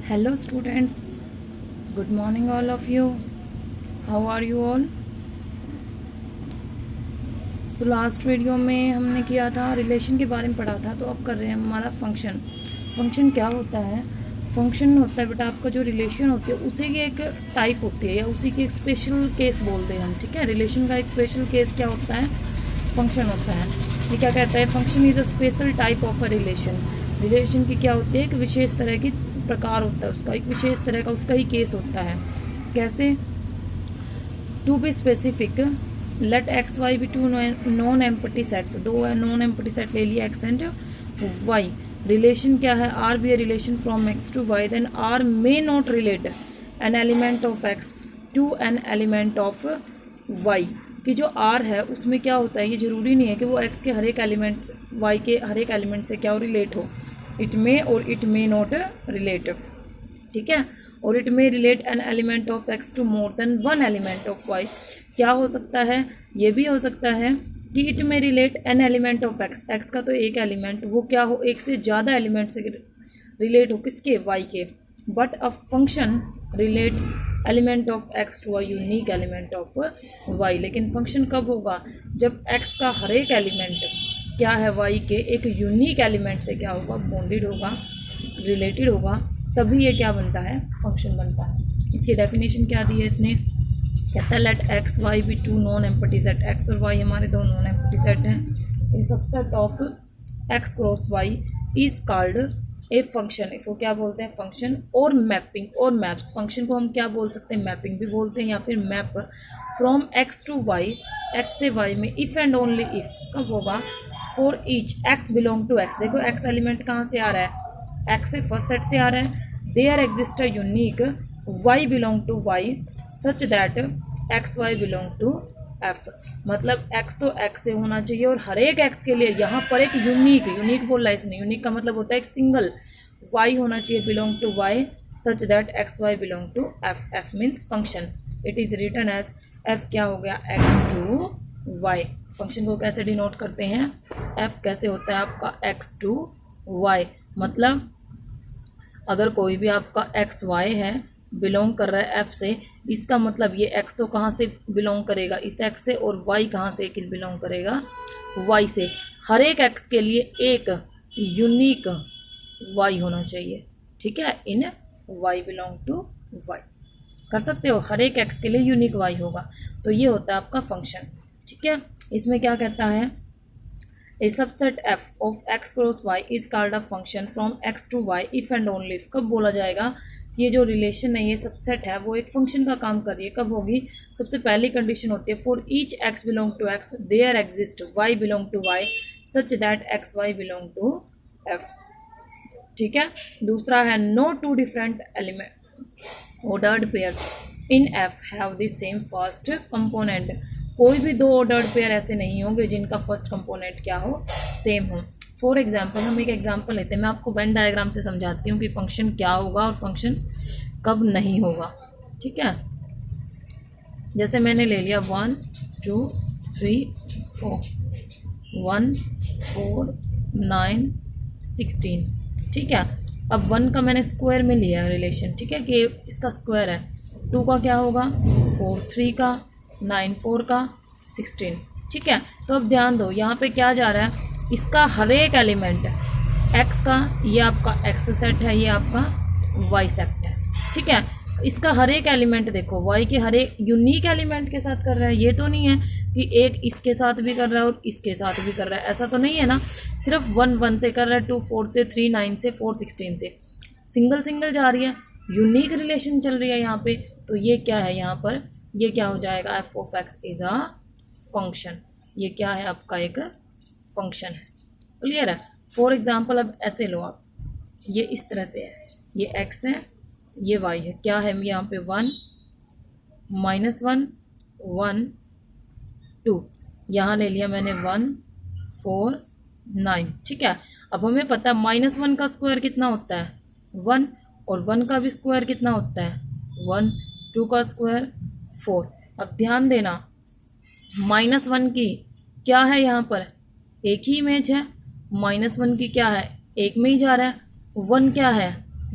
Hello students, good morning all of you. How are you all? So last video में हमने किया था relation के बारे में पढ़ा था, तो अब कर रहे हैं हमारा फंक्शन। फंक्शन क्या होता है? फंक्शन होता है बेटा आपका जो रिलेशन होती है उसी की एक टाइप होती है या उसी की एक स्पेशल केस बोलते हैं हम, ठीक है। रिलेशन का एक स्पेशल केस क्या होता है? फंक्शन होता है। ये क्या कहता है? Function is a special type of a relation. Relation की क्या होती है? एक विशेष तरह की प्रकार होता है उसका, एक विशेष तरह का उसका ही केस होता है। कैसे? To be specific, let X Y be two non empty sets. दो नॉन एम्पटी सेट ले लिया, एक्स एंड वाई। रिलेशन क्या है? R be a relation from X to Y, then R may not relate an element of X to an element of Y. कि जो are है उसमें क्या होता है, ये जरूरी नहीं है कि वो एक्स के हर एक एलिमेंट वाई के हर एक एलिमेंट से क्या हो, रिलेट हो। इट मे और इट मे नॉट रिलेट, ठीक है। और it may relate an element of X to more than one element of Y. क्या हो सकता है? ये भी हो सकता है कि it may relate an element of x, x का तो एक एलिमेंट, वो क्या हो, एक से ज़्यादा एलिमेंट से रिलेट हो, किसके? वाई के। But a function relate element of X to a unique element of Y. लेकिन फंक्शन कब होगा? जब एक्स का हर एक एलिमेंट क्या है, वाई के एक यूनिक एलिमेंट से क्या होगा, बॉन्डेड होगा, रिलेटेड होगा, तभी ये क्या बनता है, फंक्शन बनता है। इसकी डेफिनेशन क्या दी है इसने? कहता है let X Y be two non empty set. X और वाई हमारे दो नॉन एम्पटी सेट हैं। ये subset of X cross Y is called a function. इसको क्या बोलते हैं? फंक्शन। और मैपिंग और मैप्स, फंक्शन को हम क्या बोल सकते हैं? मैपिंग भी बोलते हैं या फिर map. From X to Y, X से वाई में इफ़ एंड ओनली इफ़ कब होगा? For each X belong to X. देखो एक्स एलिमेंट कहाँ से आ रहा है? एक्स से फर्स्ट सेट से आ रहा है। There exist a unique Y belong to Y such that X Y belong to F. मतलब एक्स तो एक्स से होना चाहिए और हर एक एक्स के लिए यहाँ पर एक यूनिक, यूनिक बोल रहा है इसने, यूनिक का मतलब होता है एक सिंगल वाई होना चाहिए belong to Y such that X Y belong to F. F means function. It is written as F क्या हो गया? X to Y. फंक्शन को कैसे डिनोट करते हैं? एफ कैसे होता है आपका? X to Y. मतलब अगर कोई भी आपका एक्स वाई है, बिलोंग कर रहा है एफ से, इसका मतलब ये एक्स तो कहाँ से बिलोंग करेगा? इस एक्स से। और वाई कहाँ से बिलोंग करेगा? वाई से। हर एक एक्स के लिए एक यूनिक वाई होना चाहिए, ठीक है। इन वाई बिलोंग टू वाई कर सकते हो, हर एक एक्स के लिए यूनिक वाई होगा। तो ये होता है आपका फंक्शन, ठीक है। इसमें क्या कहता है? A subset f of x cross y is called a function from x to y if and only if। कब बोला जाएगा? ये जो रिलेशन है, ये सबसेट है, वो एक फंक्शन का काम कर रही है। कब होगी? सबसे पहली कंडीशन होती है for each x belong to x there exist y belong to y such that X Y belong to f, ठीक है। दूसरा है no two different element ordered pairs in f have the same first component. कोई भी दो ordered pair ऐसे नहीं होंगे जिनका फर्स्ट कंपोनेंट क्या हो, सेम हो। फॉर एग्जाम्पल, हम एक एग्जाम्पल लेते हैं, मैं आपको वेन डायग्राम से समझाती हूँ कि फंक्शन क्या होगा और फंक्शन कब नहीं होगा, ठीक है। जैसे मैंने ले लिया 1 2 3 4, 1 4 9 16, ठीक है। अब 1 का मैंने स्क्वायर में लिया रिलेशन, ठीक है, कि इसका स्क्वायर है। 2 का क्या होगा? 4, 3 का, 9 4 का, 16, ठीक है। तो अब ध्यान दो, यहाँ पे क्या जा रहा है? इसका हर एक एलिमेंट एक्स का, ये आपका एक्स सेट है, ये आपका वाई सेट है, ठीक है। इसका हर एक एलिमेंट देखो वाई के हर एक यूनिक एलिमेंट के साथ कर रहा है। ये तो नहीं है कि एक इसके साथ भी कर रहा है और इसके साथ भी कर रहा है, ऐसा तो नहीं है ना। सिर्फ 1 1 से कर रहा है, 2 4 से, 3 9 से, 4 16 से, सिंगल सिंगल जा रही है, यूनिक रिलेशन चल रही है यहाँ पे। तो ये क्या है यहाँ पर? ये क्या हो जाएगा? F of X is a function. ये क्या है आपका? एक फंक्शन है, क्लियर है। फॉर एग्जाम्पल अब ऐसे लो आप, ये इस तरह से है, ये एक्स है, ये वाई है, क्या है यहाँ पे? 1 -1 1 2, यहाँ ले लिया मैंने 1 4 9, ठीक है। अब हमें पता है -1 का स्क्वायर कितना होता है? 1, और 1 का भी स्क्वायर कितना होता है? 1, 2 का स्क्वायर 4। अब ध्यान देना, -1 की क्या है यहाँ पर? एक ही इमेज है। -1 की क्या है? एक में ही जा रहा है। 1 क्या है?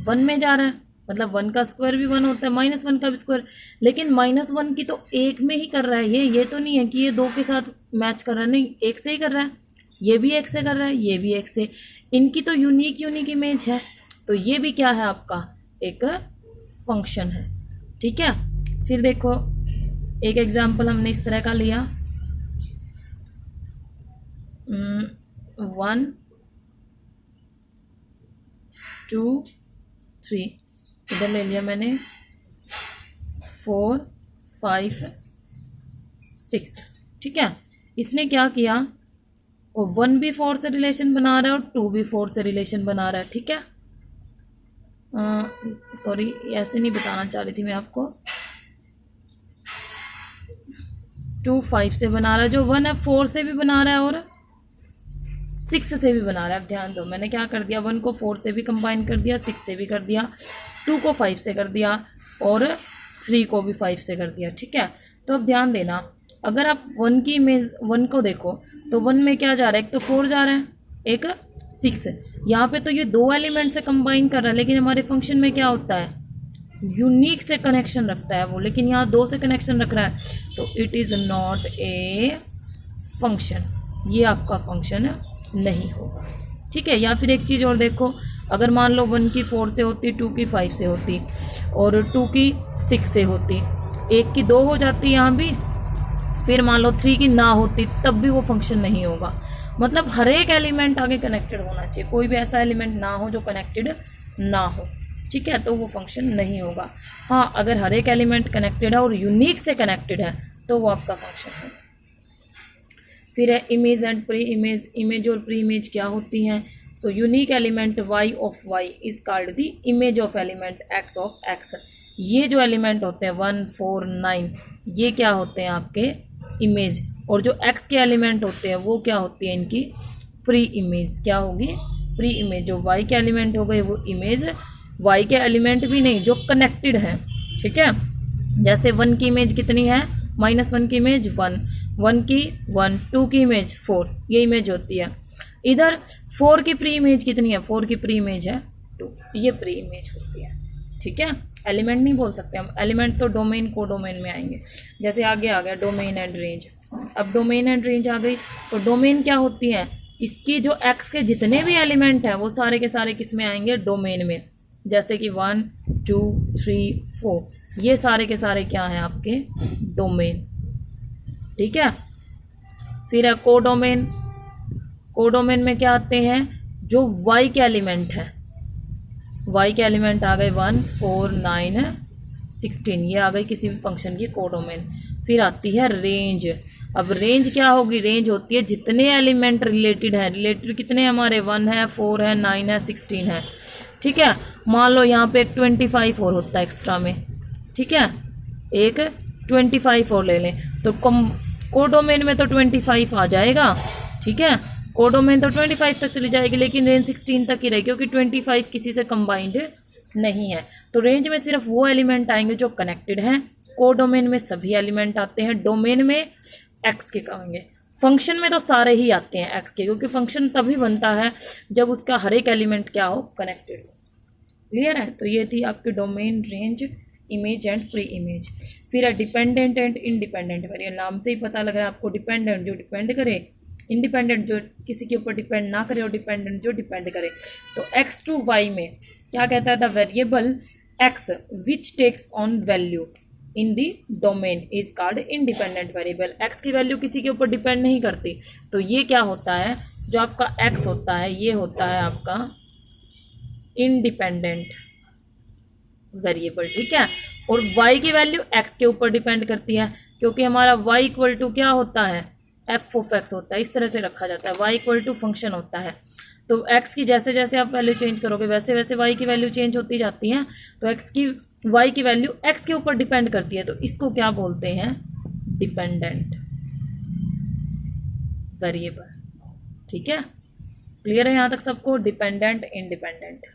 1 में जा रहा है। मतलब 1 का स्क्वायर भी 1 होता है, -1 का भी स्क्वायर, लेकिन -1 की तो एक में ही कर रहा है ये तो नहीं है कि ये 2 के साथ मैच कर रहा है, नहीं, एक से ही कर रहा है, ये भी एक से कर रहा है, ये भी एक से, इनकी तो यूनिक इमेज है, तो ये भी क्या है आपका एक फंक्शन है। ठीक है, फिर देखो एक एग्जाम्पल हमने इस तरह का लिया, 1 2 3, इधर ले लिया मैंने 4 5 6। ठीक है, इसने क्या किया, वो 1 भी 4 से रिलेशन बना रहा है और 2 भी 4 से रिलेशन बना रहा है। ठीक है, सॉरी ऐसे नहीं बताना चाह रही थी मैं आपको, 2 5 से बना रहा है, जो 1 है 4 से भी बना रहा है और 6 से भी बना रहा है। अब ध्यान दो, मैंने क्या कर दिया, 1 को 4 से भी कंबाइन कर दिया, 6 से भी कर दिया, 2 को 5 से कर दिया और 3 को भी 5 से कर दिया। ठीक है, तो अब ध्यान देना, अगर आप 1 की इमेज 1 को देखो तो 1 में क्या जा रहा है, एक तो 4 जा रहा है, एक 6, यहाँ पे तो ये 2 एलिमेंट से कंबाइन कर रहा है, लेकिन हमारे फंक्शन में क्या होता है, यूनिक से कनेक्शन रखता है वो, लेकिन यहाँ 2 से कनेक्शन रख रहा है, तो it is not a function, ये आपका फंक्शन नहीं होगा। ठीक है, या फिर एक चीज़ और देखो, अगर मान लो 1 की 4 से होती, 2 की 5 से होती और 2 की 6 से होती, 1 की 2 हो जाती यहाँ भी, फिर मान लो 3 की ना होती, तब भी वो फंक्शन नहीं होगा। मतलब हर एक एलिमेंट आगे कनेक्टेड होना चाहिए, कोई भी ऐसा एलिमेंट ना हो जो कनेक्टेड ना हो। ठीक है, तो वो फंक्शन नहीं होगा। हाँ, अगर हर एक एलिमेंट कनेक्टेड है और यूनिक से कनेक्टेड है तो वो आपका फंक्शन है। फिर है image and pre image, image और प्री इमेज क्या होती हैं, so unique element y of y is called the image of element x of x। ये जो एलिमेंट होते हैं 1 4 9, ये क्या होते हैं आपके इमेज, और जो x के एलिमेंट होते हैं वो क्या होती है इनकी प्री इमेज, क्या होगी प्री इमेज। जो y के एलिमेंट हो गए वो इमेज, y के एलिमेंट भी नहीं जो कनेक्टेड हैं। ठीक है, जैसे 1 की इमेज कितनी है, -1 की इमेज 1, 1 की 1, 2 की इमेज 4, ये इमेज होती है। इधर 4 की प्री इमेज कितनी है, 4 की प्री इमेज है 2, ये प्री इमेज होती है। ठीक है, एलिमेंट नहीं बोल सकते हम, एलिमेंट तो डोमेन को डोमेन में आएंगे। जैसे आगे आ गया डोमेन एंड रेंज, अब डोमेन एंड रेंज आ गई, तो डोमेन क्या होती है, इसकी जो एक्स के जितने भी एलिमेंट हैं वो सारे के सारे किस में आएंगे, डोमेन में। जैसे कि 1 2 3 4, ये सारे के सारे क्या हैं आपके डोमेन। ठीक है, फिर है कोडोमेन, कोडोमेन में क्या आते हैं, जो y के एलिमेंट है, y के एलिमेंट आ गए 1 4 9 16, ये आ गई किसी भी फंक्शन की कोडोमेन। फिर आती है रेंज, अब रेंज क्या होगी, रेंज होती है जितने एलिमेंट रिलेटेड है, रिलेटेड कितने हमारे 1 है 4 है 9 है 16 है। ठीक है, मान लो यहाँ पे एक 25 और होता है एक्स्ट्रा में। ठीक है, एक 25 और ले लें तो कोडोमेन में तो 25 आ जाएगा। ठीक है, कोडोमेन तो 25 तक चली जाएगी, लेकिन रेंज 16 तक ही रहेगी क्योंकि 25 किसी से कंबाइंड नहीं है। तो रेंज में सिर्फ वो एलिमेंट आएंगे जो कनेक्टेड हैं, कोडोमेन में सभी एलिमेंट आते हैं, डोमेन में एक्स के कहेंगे, फंक्शन में तो सारे ही आते हैं एक्स के, क्योंकि फंक्शन तभी बनता है जब उसका हर एक एलिमेंट क्या हो, कनेक्टेड हो। क्लियर है, तो ये थी आपकी domain, range, image and pre image. फिर है डिपेंडेंट एंड इंडिपेंडेंट वेरिएबल, नाम से ही पता लग रहा है आपको, डिपेंडेंट जो डिपेंड करे, इंडिपेंडेंट जो किसी के ऊपर डिपेंड ना करे, और डिपेंडेंट जो डिपेंड करे। तो x टू y में क्या कहता है, the variable x which takes on value in the domain is called independent variable. x की वैल्यू किसी के ऊपर डिपेंड नहीं करती, तो ये क्या होता है, जो आपका x होता है ये होता है आपका इंडिपेंडेंट वेरिएबल। ठीक है, और y की वैल्यू x के ऊपर डिपेंड करती है, क्योंकि हमारा y इक्वल टू क्या होता है, f ऑफ x होता है, इस तरह से रखा जाता है, y इक्वल टू फंक्शन होता है। तो x की जैसे जैसे आप वैल्यू चेंज करोगे वैसे वैसे y की वैल्यू चेंज होती जाती है, तो y की वैल्यू x के ऊपर डिपेंड करती है, तो इसको क्या बोलते हैं, डिपेंडेंट वेरिएबल। ठीक है, क्लियर है यहाँ तक सबको, डिपेंडेंट इंडिपेंडेंट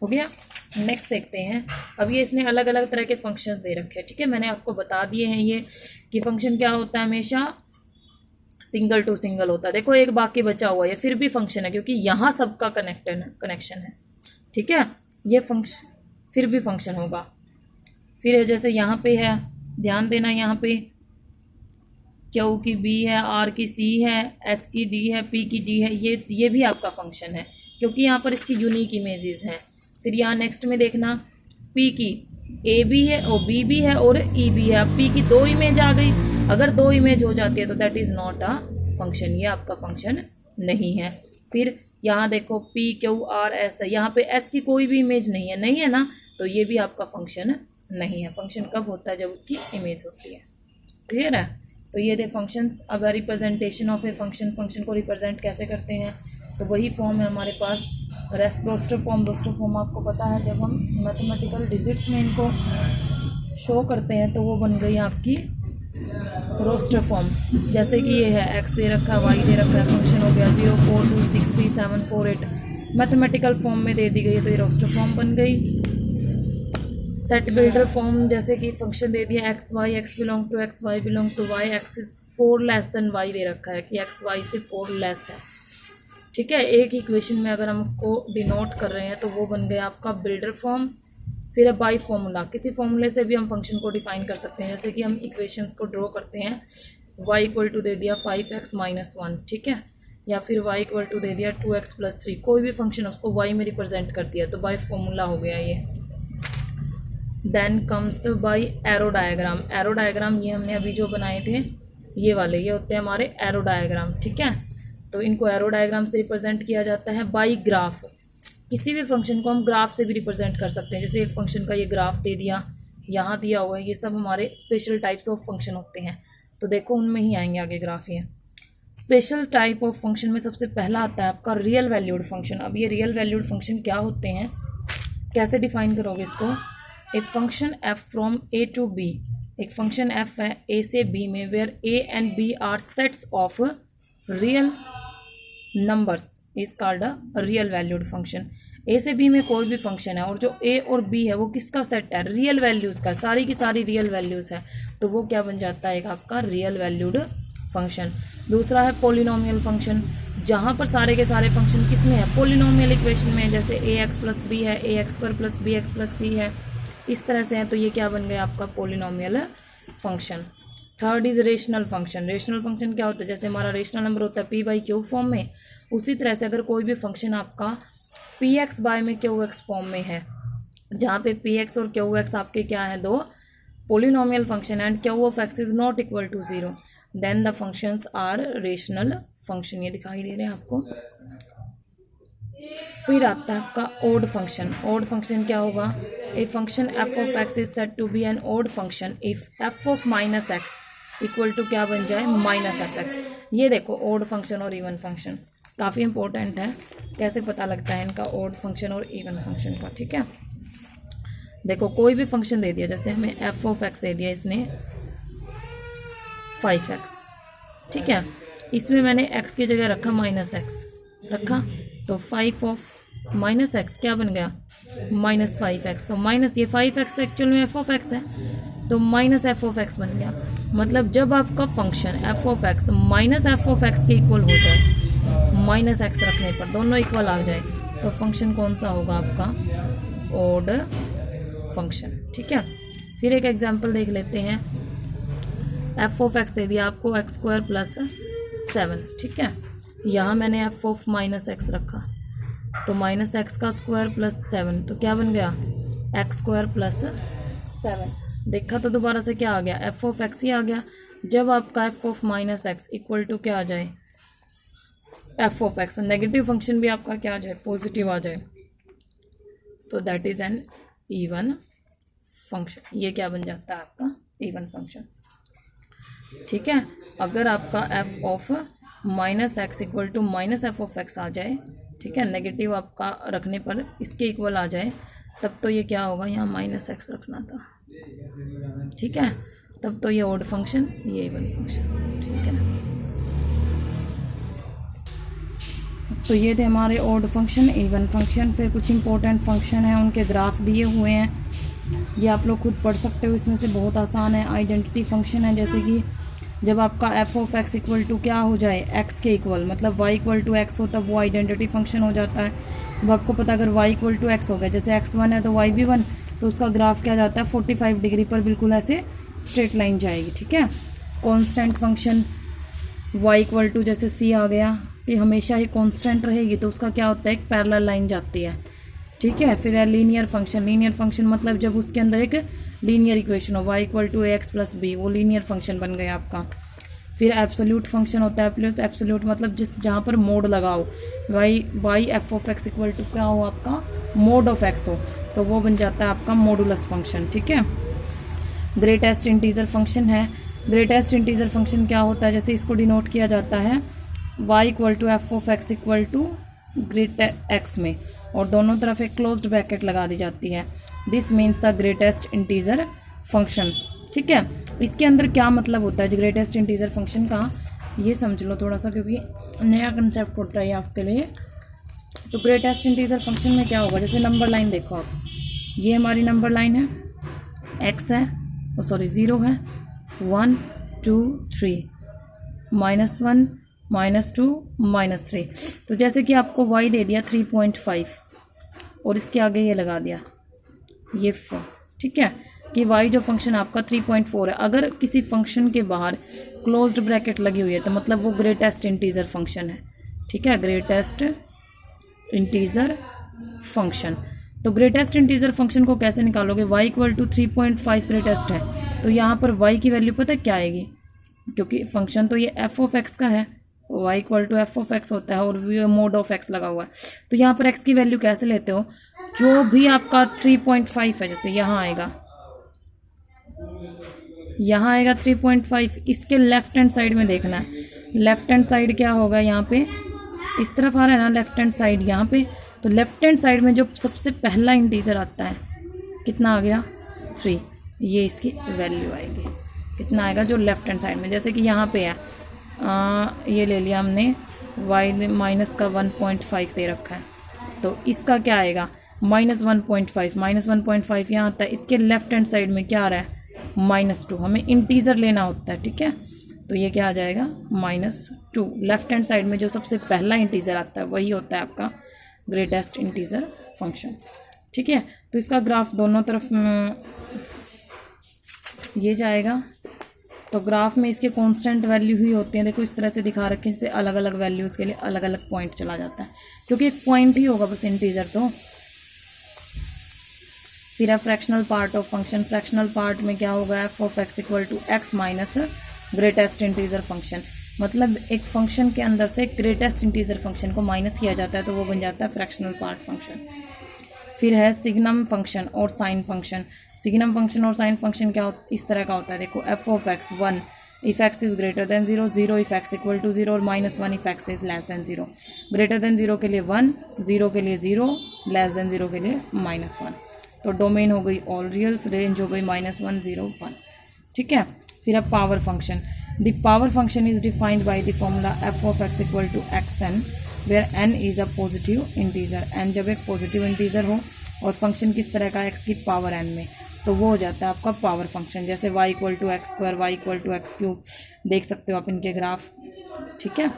हो गया। नेक्स्ट देखते हैं, अब ये इसने अलग अलग तरह के फंक्शंस दे रखे हैं। ठीक है, मैंने आपको बता दिए हैं ये कि फंक्शन क्या होता है, हमेशा सिंगल टू सिंगल होता है। देखो एक बाकी बचा हुआ है, फिर भी फंक्शन है क्योंकि यहाँ सबका कनेक्शन है। ठीक है, ये फंक्शन फिर भी फंक्शन होगा। फिर जैसे यहाँ पे है, ध्यान देना, यहाँ पे क्यू की बी है, आर की सी है, एस की डी है, पी की डी है, ये भी आपका फंक्शन है क्योंकि यहाँ पर इसकी यूनिक इमेजेस हैं। फिर यहाँ नेक्स्ट में देखना, पी की ए भी है और बी भी है और ई भी है। अब पी की 2 इमेज आ गई, अगर 2 इमेज हो जाती है तो that is not a function, ये आपका फंक्शन नहीं है। फिर यहाँ देखो पी क्यू आर एस है, यहाँ पे एस की कोई भी इमेज नहीं है ना, तो ये भी आपका फंक्शन नहीं है। फंक्शन कब होता है? जब उसकी इमेज होती है। क्लियर है? तो ये थे फंक्शंस। अब representation of a function, function को रिप्रेजेंट कैसे करते हैं, तो वही फॉर्म है हमारे पास, रोस्टर फॉर्म। रोस्टर फॉर्म आपको पता है, जब हम मैथमेटिकल डिजिट्स में इनको शो करते हैं तो वो बन गई आपकी रोस्टर फॉर्म। जैसे कि ये है एक्स दे रखा है, वाई दे रखा है, फंक्शन हो गया 0 4 2 6 3 7 4 8, मैथमेटिकल फॉर्म में दे दी गई है तो ये रोस्टर फॉर्म बन गई। सेट बिल्डर फॉर्म, जैसे कि फंक्शन दे दिया X Y, X belong to X, Y belong to Y, X is 4 less than Y दे रखा है कि एक्स वाई से 4 लेस है। ठीक है, एक इक्वेशन में अगर हम उसको डिनोट कर रहे हैं तो वो बन गया आपका बिल्डर फॉर्म। फिर है बाई फॉर्मूला, किसी फॉर्मूले से भी हम फंक्शन को डिफाइन कर सकते हैं। जैसे कि हम इक्वेशंस को ड्रॉ करते हैं, y इक्वल टू दे दिया 5x माइनस 1, ठीक है, या फिर y इक्वल टू दे दिया 2x प्लस 3, कोई भी फंक्शन उसको y में रिप्रेजेंट कर दिया तो बाई फॉर्मूला हो गया ये। Then comes by arrow diagram. Arrow diagram ये हमने अभी जो बनाए थे ये वाले, ये होते हैं हमारे एरो डायग्राम। ठीक है, तो इनको एरो डायग्राम से रिप्रेजेंट किया जाता है। बाई ग्राफ, किसी भी फंक्शन को हम ग्राफ से भी रिप्रेजेंट कर सकते हैं। जैसे एक फंक्शन का ये ग्राफ दे दिया, यहाँ दिया हुआ है, ये सब हमारे स्पेशल टाइप्स ऑफ फंक्शन होते हैं, तो देखो उनमें ही आएंगे आगे ग्राफ। ये स्पेशल टाइप ऑफ फंक्शन में सबसे पहला आता है आपका रियल वैल्यूड फंक्शन। अब ये रियल वैल्यूड फंक्शन क्या होते हैं, कैसे डिफाइन करोगे इसको? A function f from A to B, एक फंक्शन एफ है ए से बी में, where A and B are sets of real numbers is called a real valued function. A से बी में कोई भी फंक्शन है और जो ए और बी है वो किसका सेट है? रियल वैल्यूज़ का, सारी की सारी रियल वैल्यूज़ है, तो वो क्या बन जाता है? एक आपका रियल वैल्यूड फंक्शन। दूसरा है पोलिनोमियल फंक्शन, जहाँ पर सारे के सारे फंक्शन किस में है? पोलिनोमियल इक्वेशन में, जैसे ए एक्स प्लस बी है, a x square plus b x plus c है, इस तरह से है, तो ये क्या बन गया आपका polynomial function. Third is rational function. Rational function क्या होता है? जैसे हमारा रेशनल नंबर होता है पी बाई क्यू फॉर्म में, उसी तरह से अगर कोई भी फंक्शन आपका पी एक्स बाय में क्यू एक्स फॉर्म में है, जहाँ पे पी एक्स और क्यू एक्स आपके क्या है? दो polynomial function, and Q of X is not equal to 0, then the functions are rational function. ये दिखाई दे रहे हैं आपको। फिर आता है आपका ओड फंक्शन। ओड फंक्शन क्या होगा? A function F of X is said to be an odd function if F of minus x equal to क्या बन जाए? Minus F X. ये देखो ओड फंक्शन और इवन फंक्शन काफ़ी इंपॉर्टेंट है, कैसे पता लगता है इनका ओड फंक्शन और इवन फंक्शन का। ठीक है, देखो कोई भी फंक्शन दे दिया, जैसे हमें एफ ऑफ एक्स दे दिया इसने 5x, ठीक है, इसमें मैंने x की जगह रखा माइनस एक्स रखा, तो 5 ऑफ माइनस एक्स क्या बन गया? Minus 5x। तो माइनस ये 5x एक्चुअल में एफ ऑफ एक्स है, तो माइनस एफ ऑफ एक्स बन गया। मतलब जब आपका function F of x minus f of x के इक्वल हो जाए, माइनस एक्स रखने पर दोनों इक्वल आ जाए, तो फंक्शन कौन सा होगा आपका? Odd function. ठीक है, फिर एक एग्जांपल देख लेते हैं। एफ ऑफ एक्स दे दिया आपको एक्स स्क्वायर प्लस 7, ठीक है, यहाँ मैंने एफ ऑफ माइनस एक्स रखा, तो माइनस एक्स का स्क्वायर प्लस 7, तो क्या बन गया? X square plus 7। देखा तो दोबारा से क्या आ गया? एफ ऑफ एक्स ही आ गया। जब आपका F of minus x equal to क्या आ जाए? F of X, negative function भी आपका क्या आ जाए? पॉजिटिव आ जाए, तो that is an even function. ये क्या बन जाता है आपका? Even function. ठीक है, अगर आपका F of minus x equal to minus f of x आ जाए, ठीक है, नेगेटिव आपका रखने पर इसके इक्वल आ जाए, तब तो ये क्या होगा? यहाँ माइनस एक्स रखना था, ठीक है, तब तो ये ओड फंक्शन, ये इवन फंक्शन। ठीक है, तो ये थे हमारे ओड फंक्शन, इवन फंक्शन। फिर कुछ इंपॉर्टेंट फंक्शन है, उनके ग्राफ दिए हुए हैं, ये आप लोग खुद पढ़ सकते हो। इसमें से बहुत आसान है, आइडेंटिटी फंक्शन है, जैसे कि जब आपका F of X equal to क्या हो जाए? एक्स के इक्वल, मतलब वाई इक्वल टू एक्स हो, तब वो आइडेंटिटी फंक्शन हो जाता है। अब आपको पता अगर वाई इक्वल टू एक्स हो गया, जैसे x1 है तो y भी 1, तो उसका ग्राफ क्या जाता है 45 डिग्री पर बिल्कुल ऐसे स्ट्रेट लाइन जाएगी। ठीक है। Constant function y equal to जैसे c आ गया, ये हमेशा ही कांस्टेंट रहेगी तो उसका क्या होता है एक पैरेलल लाइन जाती है। ठीक है। फिर है लीनियर फंक्शन। लीनियर फंक्शन मतलब जब उसके अंदर एक लीनियर इक्वेशन हो y equal to ax plus b, वो लीनियर फंक्शन बन गया आपका। फिर एब्सोल्यूट फंक्शन होता है प्लस एब्सोल्यूट मतलब जहाँ पर मोड लगा हो, y f of x equal to क्या हो आपका मोड ऑफ x हो, तो वो बन जाता है आपका मॉडुलस फंक्शन। ठीक है। ग्रेटेस्ट इंटीजर फंक्शन है। ग्रेटेस्ट इंटीजर फंक्शन क्या होता है, जैसे इसको डिनोट किया जाता है y equal to F of X equal to great X में, और दोनों तरफ एक क्लोज्ड ब्रैकेट लगा दी जाती है। This means the greatest integer function. ठीक है। इसके अंदर क्या मतलब होता है ग्रेटेस्ट इंटीजर फंक्शन का, ये समझ लो थोड़ा सा, क्योंकि नया कंसेप्ट होता है आपके लिए। तो ग्रेटेस्ट इंटीजर फंक्शन में क्या होगा, जैसे नंबर लाइन देखो आप, ये हमारी नंबर लाइन है, x है, सॉरी 0 है, 1 2 3, -1 -2 -3। तो जैसे कि आपको y दे दिया 3.5 और इसके आगे ये लगा दिया ये 4। ठीक है। कि y जो फंक्शन आपका 3.4 है, अगर किसी फंक्शन के बाहर क्लोज्ड ब्रैकेट लगी हुई है तो मतलब वो ग्रेटेस्ट इंटीजर फंक्शन है। ठीक है। Greatest integer function. तो ग्रेटेस्ट इंटीजर फंक्शन को कैसे निकालोगे, y इक्वल टू 3.5 ग्रेटेस्ट है, तो यहाँ पर y की वैल्यू पता है क्या आएगी, क्योंकि फंक्शन तो ये f ऑफ x का है, y equal to F of X होता है और मोड ऑफ x लगा हुआ है, तो यहाँ पर x की वैल्यू कैसे लेते हो, जो भी आपका 3.5 है, जैसे यहाँ आएगा 3.5, इसके लेफ्ट हैंड साइड में देखना है, लेफ्ट हैंड साइड क्या होगा, यहाँ पे इस तरफ आ रहा है ना लेफ्ट हैंड साइड यहाँ पे, तो लेफ्ट हैंड साइड में जो सबसे पहला इंटीजर आता है कितना आ गया 3, ये इसकी वैल्यू आएगी, कितना आएगा जो लेफ्ट हैंड साइड में, जैसे कि यहाँ पे है ये ले लिया हमने y माइनस का 1.5 दे रखा है, तो इसका क्या आएगा -1.5 यहाँ आता है, इसके लेफ्ट हैंड साइड में क्या आ रहा है -2, हमें इंटीजर लेना होता है। ठीक है। तो ये क्या आ जाएगा -2, लेफ्ट हैंड साइड में जो सबसे पहला इंटीजर आता है वही होता है आपका ग्रेटेस्ट इंटीजर फंक्शन। ठीक है। तो इसका ग्राफ दोनों तरफ ये जाएगा, तो ग्राफ में इसके कांस्टेंट वैल्यू ही होते हैं, देखो इस तरह से दिखा रखे हैं, इससे अलग अलग वैल्यूज़ के लिए अलग अलग पॉइंट चला जाता है, क्योंकि एक पॉइंट ही होगा बस इंटीजर। तो फिर है fractional part of function. Fractional part में क्या होगा, F of X equal to X minus greatest integer function, मतलब एक फंक्शन के अंदर से ग्रेटेस्ट इंटीजर फंक्शन को माइनस किया जाता है, तो वो बन जाता है फ्रैक्शनल पार्ट फंक्शन। फिर है सिग्नम फंक्शन और साइन फंक्शन। सिग्नम फंक्शन और साइन फंक्शन क्या इस तरह का होता है, देखो F of X 1 if X is greater than 0, 0 if X equal to 0 और -1 if X is less than 0। Greater than 0 के लिए 1, 0 के लिए 0, लेस देन 0 के लिए -1। तो डोमेन हो गई ऑल रियल्स, रेंज हो गई -1 0 1। ठीक है। फिर अब power function. The power function is defined by the formula F of X equal to xn where n is a positive integer. n जब एक पॉजिटिव इंटीजर हो और फंक्शन किस तरह का, x की पावर n में, तो वो हो जाता है आपका पावर फंक्शन। जैसे y equal to X square, y equal to X cube, देख सकते हो आप इनके ग्राफ। ठीक है।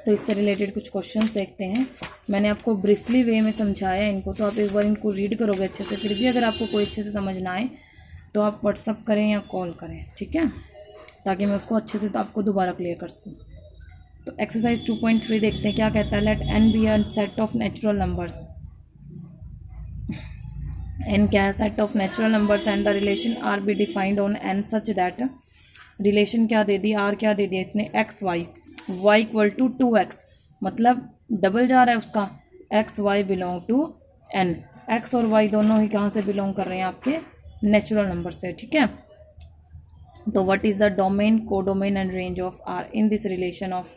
तो इससे रिलेटेड कुछ क्वेश्चंस देखते हैं। मैंने आपको ब्रीफली वे में समझाया है इनको, तो आप एक बार इनको रीड करोगे अच्छे से, फिर भी अगर आपको कोई अच्छे से समझ ना आए तो आप व्हाट्सअप करें या कॉल करें। ठीक है। ताकि मैं उसको अच्छे से तो आपको दोबारा क्लियर कर सकूँ। तो एक्सरसाइज 2.3 देखते हैं क्या कहता है। Let n be a set of natural numbers. n क्या है, set of natural numbers and the relation R be defined on n such that, relation क्या दे दी, r क्या दे दिया इसने, x y equal to 2x, मतलब डबल जा रहा है उसका, x y belong to n, x और y दोनों ही कहाँ से बिलोंग कर रहे हैं, आपके नेचुरल नंबर से। ठीक है। तो what is the domain, codomain and range of R in this relation of,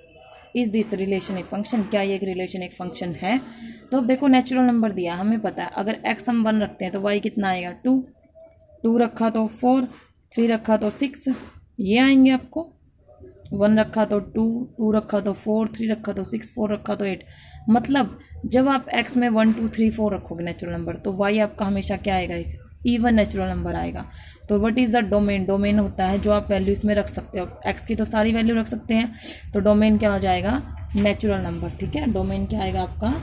is this relation a function, क्या ये एक रिलेशन एक फंक्शन है। तो अब देखो नेचुरल नंबर दिया, हमें पता है अगर x हम 1 रखते हैं तो y कितना आएगा 2, 2 रखा तो 4, 3 रखा तो 6, ये आएंगे आपको, 1 रखा तो 2, 2 रखा तो 4, 3 रखा तो 6, 4 रखा तो 8। मतलब जब आप x में 1 2 3 4 रखोगे नेचुरल नंबर, तो y आपका हमेशा क्या आएगा, इवन नेचुरल नंबर आएगा। तो what is the domain, domain होता है जो आप वैल्यू इसमें रख सकते हो, x की तो सारी वैल्यू रख सकते हैं, तो डोमेन क्या हो जाएगा, नेचुरल नंबर। ठीक है। डोमेन क्या आएगा आपका,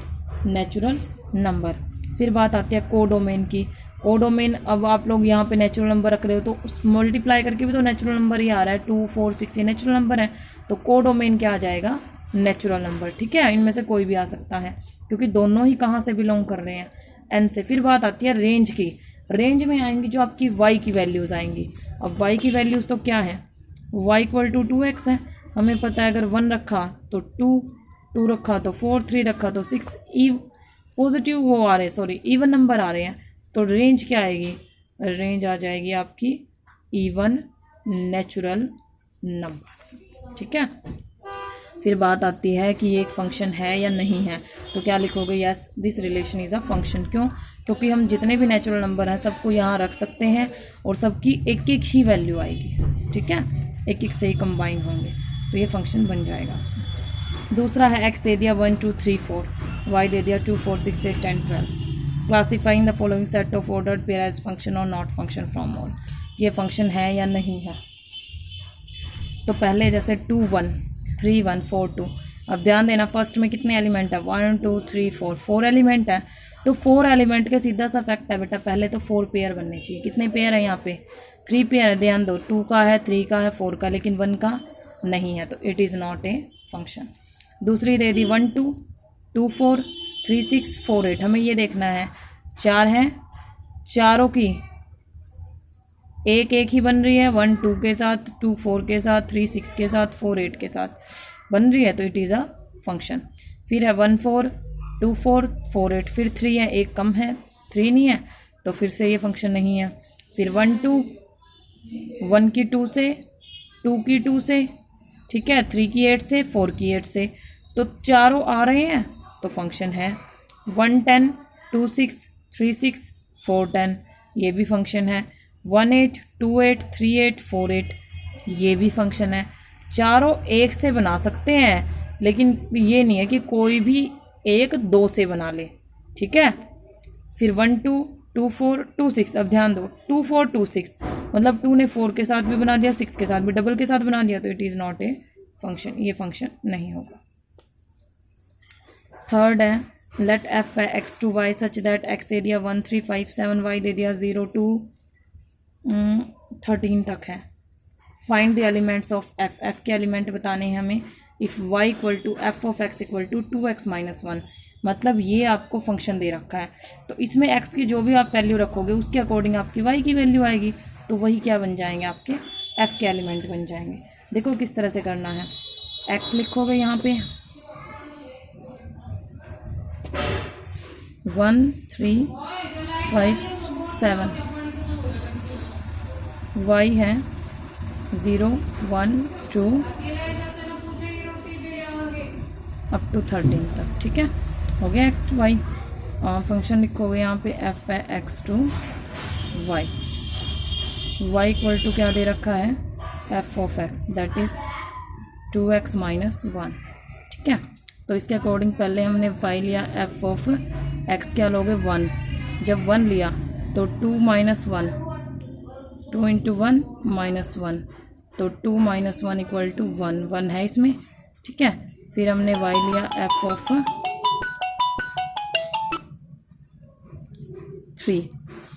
नेचुरल नंबर। फिर बात आती है कोडोमेन की। कोडोमेन, अब आप लोग यहाँ पे नेचुरल नंबर रख रहे हो तो मल्टीप्लाई करके भी तो नेचुरल नंबर ही आ रहा है, 2 4 6 ये नेचुरल नंबर है, तो कोडोमेन क्या आ जाएगा, नेचुरल नंबर। ठीक है, इनमें से कोई भी आ सकता है क्योंकि दोनों ही कहाँ से बिलोंग कर रहे हैं, एन से। फिर बात आती है रेंज की। रेंज में आएंगी जो आपकी वाई की वैल्यूज़ आएंगी। अब वाई की वैल्यूज़ तो क्या है, वाई इक्वल टू 2x है, हमें पता है अगर 1 रखा तो 2, 2 रखा तो 4, 3 रखा तो 6, पॉजिटिव वो आ रहे, सॉरी इवन नंबर आ रहे हैं, तो रेंज क्या आएगी, रेंज आ जाएगी आपकी इवन नेचुरल नंबर। ठीक है, फिर बात आती है कि ये एक फंक्शन है या नहीं है, तो क्या लिखोगे, yes this relation is a function. क्यों, क्योंकि हम जितने भी नेचुरल नंबर हैं सबको यहाँ रख सकते हैं और सबकी एक एक ही वैल्यू आएगी। ठीक है, एक एक से ही कंबाइन होंगे, तो ये फंक्शन बन जाएगा। दूसरा है एक्स दे दिया 1 2 3 4, वाई दे दिया 2 4 6 8 10 12, classifying the following set of ordered pair as function और नॉट फंक्शन फ्रॉम ऑल। ये फंक्शन है या नहीं है, तो पहले जैसे 2 1 3 1 4 2, अब ध्यान देना फर्स्ट में कितने एलिमेंट है, 1 2 3 4, 4 एलिमेंट है, तो 4 एलिमेंट के सीधा सा फैक्ट है बेटा, पहले तो 4 पेयर बनने चाहिए। कितने पेयर है यहाँ पे, 3 पेयर है, ध्यान दो, 2 का है, 3 का है, 4 का, लेकिन 1 का नहीं है, तो it is not a function. दूसरी दे दी 1 2 2 4 3 6 4 8, हमें ये देखना है 4 हैं, चारों की एक एक ही बन रही है, 1 2 के साथ, 2 4 के साथ, 3 6 के साथ, 4 8 के साथ बन रही है, तो इट इज़ अ फंक्शन। फिर है 1 4 2 4 4 8, फिर 3 है, एक कम है, 3 नहीं है, तो फिर से ये फंक्शन नहीं है। फिर 1 2 1 की 2 से, 2 की 2 से, ठीक है, 3 की 8 से, 4 की 8 से, तो चारों आ रहे हैं तो फंक्शन है। 1 10 2 6 3 6 4 10, ये भी फंक्शन है। 1 8 2 8 3 8 4 8, ये भी फंक्शन है। चारों एक से बना सकते हैं, लेकिन ये नहीं है कि कोई भी एक 2 से बना ले। ठीक है, फिर 1 2 2 4 2 6, अब ध्यान दो 2 4 2 6, मतलब 2 ने 4 के साथ भी बना दिया, 6 के साथ भी, डबल के साथ बना दिया, तो it is not a function, ये फंक्शन नहीं होगा। थर्ड है लेट एफ है x to Y such that x दे दिया 1 3 5 7, वाई दे दिया 0 2 13 तक है। Find the elements of F, F के एलिमेंट बताने हैं हमें। If Y equal to F of X equal to 2x - 1, मतलब ये आपको फंक्शन दे रखा है, तो इसमें x की जो भी आप वैल्यू रखोगे उसके अकॉर्डिंग आपकी y की वैल्यू आएगी, तो वही क्या बन जाएंगे, आपके f के एलिमेंट बन जाएंगे। देखो किस तरह से करना है, x लिखोगे यहाँ पे 1 3 5 7, y है 0 1 2 अप टू 13 तक। ठीक है, हो गया एक्स टू वाई। फंक्शन लिखोगे यहाँ पे एफ है x to Y, Y equal to क्या दे रखा है, F of X that is 2x - 1। ठीक है, तो इसके अकॉर्डिंग पहले हमने वाई लिया, एफ ऑफ एक्स क्या लोगे 1, जब 1 लिया तो 2 - 1, 2 × 1 - 1, तो 2 - 1 इक्वल टू 1, 1 है इसमें। ठीक है, फिर हमने y लिया f ऑफ 3,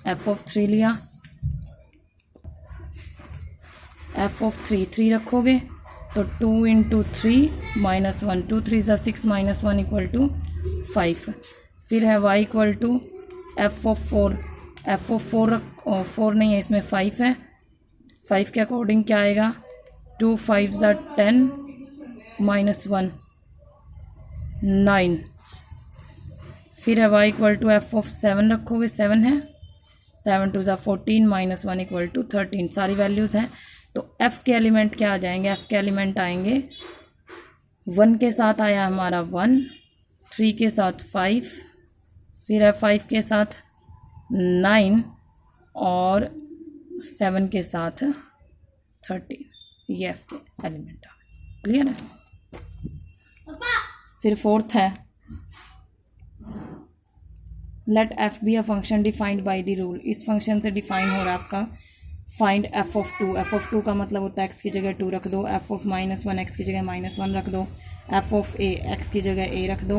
f ऑफ 3 लिया, f ऑफ 3 3 रखोगे तो 2 × 3 - 1, 2 3 = 6 - 1 इक्वल टू 5। फिर है y equal to f of 4, f of 4 नहीं है इसमें 5 है, 5 के अकॉर्डिंग क्या आएगा, 2 5 = 10 - 1 9। फिर है y equal to F of 7 रखोगे, 7 है, 7 2 = 14 - 1 इक्वल टू 13, सारी वैल्यूज़ हैं। तो f के एलिमेंट क्या आ जाएंगे, f के एलिमेंट आएंगे 1 के साथ आया हमारा 1, 3 के साथ 5, फिर है 5 के साथ 9 और 7 के साथ 13, ये f के एलिमेंट आ गए। क्लियर है। फिर फोर्थ है let F be a function defined by the rule, इस फंक्शन से डिफाइन हो रहा है आपका फाइंड एफ ऑफ टू का मतलब होता है एक्स की जगह 2 रख दो, एफ ऑफ -1 एक्स की जगह -1 रख दो, एफ ऑफ ए एक्स की जगह ए रख दो,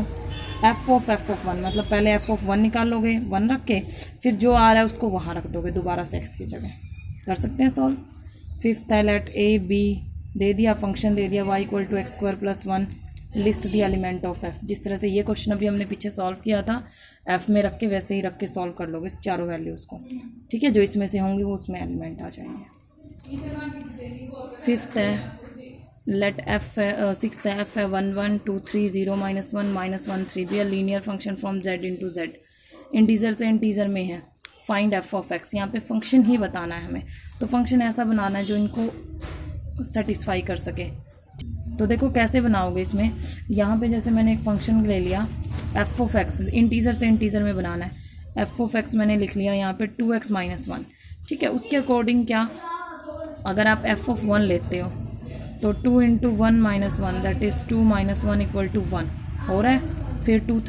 एफ ऑफ 1 मतलब पहले एफ ऑफ 1 निकाल लोगे 1 रख के, फिर जो आ रहा है उसको वहाँ रख दोगे दोबारा से एक्स की जगह। कर सकते हैं सॉल्व। फिफ्थ है लेट ए बी, दे दिया फंक्शन दे दिया y = x² + 1, list the element of f। जिस तरह से ये क्वेश्चन अभी हमने पीछे सॉल्व किया था f में रख के वैसे ही रख के सॉल्व कर लोगे चारों वैल्यूज़ को, ठीक है। जो इसमें से होंगी वो उसमें एलिमेंट आ जाएंगे। फिफ्थ है लेट f है, सिक्स्थ है f है 1 1 2 3 0 -1 -1 3 be a linear function from z × z, integer से इंटीजर में है। फाइंड f ऑफ x, यहाँ पे फंक्शन ही बताना है हमें, तो फंक्शन ऐसा बनाना है जो इनको सेटिस्फाई कर सके। तो देखो कैसे बनाओगे इसमें, यहाँ पे जैसे मैंने एक फंक्शन ले लिया f ऑफ x, इंटीजर से इंटीजर में बनाना है। f ऑफ x मैंने लिख लिया यहाँ पे 2x - 1, ठीक है। उसके अकॉर्डिंग क्या, अगर आप f ऑफ 1 लेते हो तो 2 × 1 - 1 दैट इज़ 2 - 1 = 1 हो रहा है। फिर 2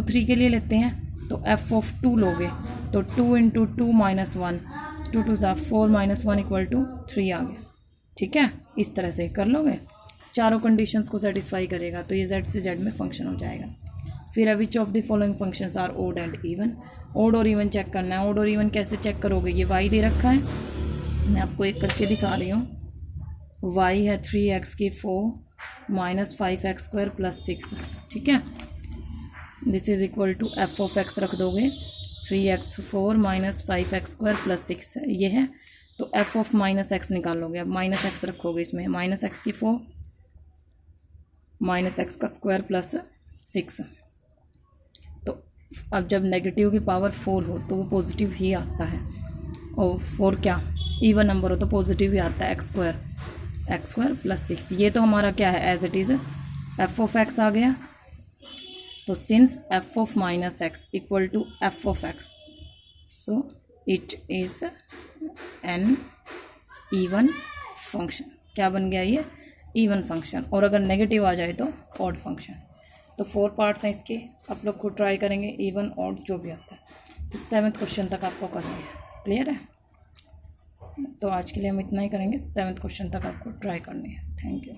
3 के लिए लेते हैं तो f ऑफ 2 लोगे तो 2 × 2 - 1 2 2 4 - 1 = 3 आ गया, ठीक है। इस तरह से कर लोगे, चारों कंडीशंस को सेटिस्फाई करेगा तो ये z से z में फंक्शन हो जाएगा। फिर which of the following functions are odd and even, odd और इवन चेक करना है। ओड और इवन कैसे चेक करोगे, ये y दे रखा है, मैं आपको एक करके दिखा रही हूँ। y है 3x⁴ - 5x² + 6, ठीक है। This is equal to f of x रख दोगे 3x⁴ - 5x² + 6 ये है, तो f ऑफ -x निकालोगे। अब -x रखोगे इसमें, -x⁴ -x² + 6, तो अब जब नेगेटिव की पावर 4 हो तो वो पॉजिटिव ही आता है, और 4 क्या इवन नंबर हो तो पॉजिटिव ही आता है, x² + 6। ये तो हमारा क्या है, as it is f of x आ गया। तो since f of -x equal to f of x, so it is an even function. क्या बन गया ये, इवन फंक्शन। और अगर नेगेटिव आ जाए तो ऑड फंक्शन। तो 4 पार्ट्स हैं इसके, आप लोग खुद ट्राई करेंगे, इवन ऑड जो भी आता है। तो 7th क्वेश्चन तक आपको करना है, क्लियर है। तो आज के लिए हम इतना ही करेंगे, 7th क्वेश्चन तक आपको ट्राई करनी है। Thank you.